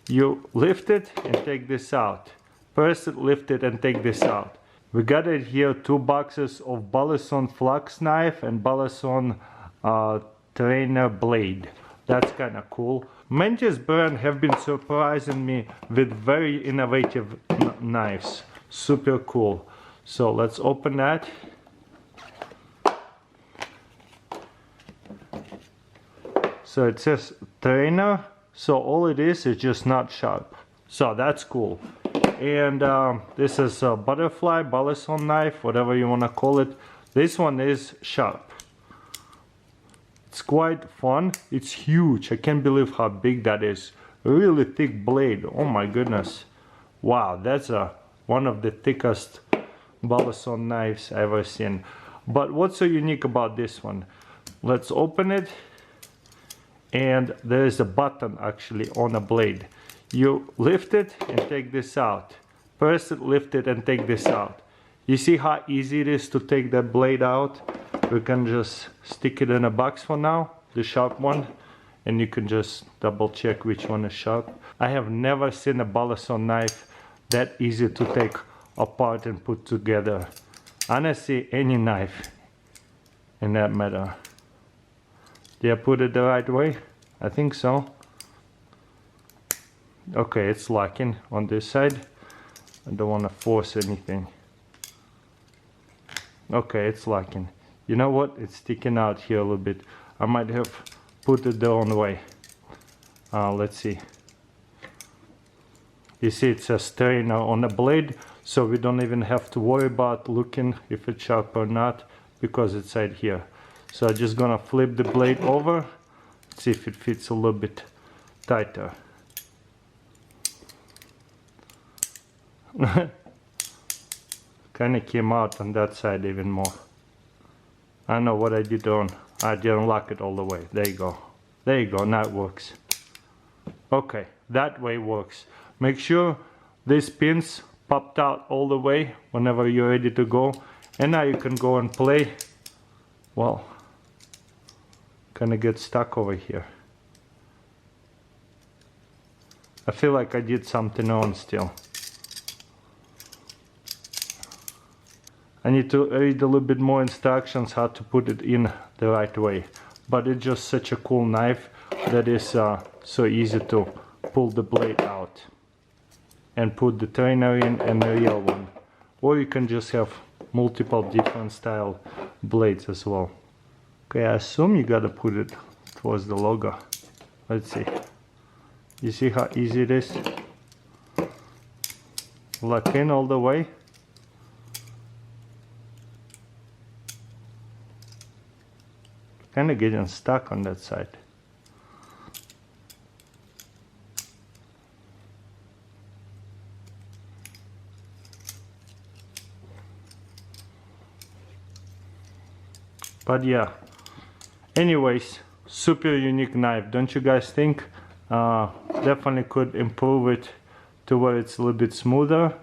You lift it and take this out. Press it, lift it, and take this out. We got it here 2 boxes of Ballison flux knife and Ballison trainer blade. That's kind of cool. Mantis brand have been surprising me with very innovative knives. Super cool. So let's open that. So it says trainer. So all it is just not sharp. So that's cool. And this is a butterfly, Ballison knife, whatever you want to call it. This one is sharp. It's quite fun. It's huge. I can't believe how big that is. A really thick blade. Oh my goodness. Wow, that's one of the thickest Ballison knives I've ever seen. But what's so unique about this one? Let's open it. And there is a button actually on a blade. You lift it and take this out. Press it, lift it, and take this out. You see how easy it is to take that blade out? We can just stick it in a box for now, the sharp one, and you can just double check which one is sharp. I have never seen a Ballison knife that easy to take apart and put together. Honestly, any knife in that matter. Did I put it the right way? I think so. Okay, it's locking on this side. I don't want to force anything. Okay, it's locking. You know what? It's sticking out here a little bit. I might have put it the wrong way. Let's see. You see it says trainer on the blade, so we don't even have to worry about looking if it's sharp or not, because it's right here. So I'm just gonna flip the blade over, see if it fits a little bit tighter. Kinda came out on that side even more. I don't know what I did wrong. I didn't lock it all the way. There you go. There you go, now it works. Okay, that way works. Make sure these pins popped out all the way whenever you're ready to go. And now you can go and play. Well, kinda get stuck over here. I feel like I did something wrong still. I need to read a little bit more instructions how to put it in the right way. But it's just such a cool knife that is so easy to pull the blade out and put the trainer in and the real one. Or you can just have multiple different style blades as well. Okay, I assume you gotta put it towards the logo. Let's see. You see how easy it is? Lock in all the way. Kinda getting stuck on that side. But yeah, anyways, super unique knife, don't you guys think? Definitely could improve it to where it's a little bit smoother.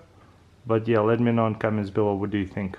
But yeah, let me know in comments below, what do you think?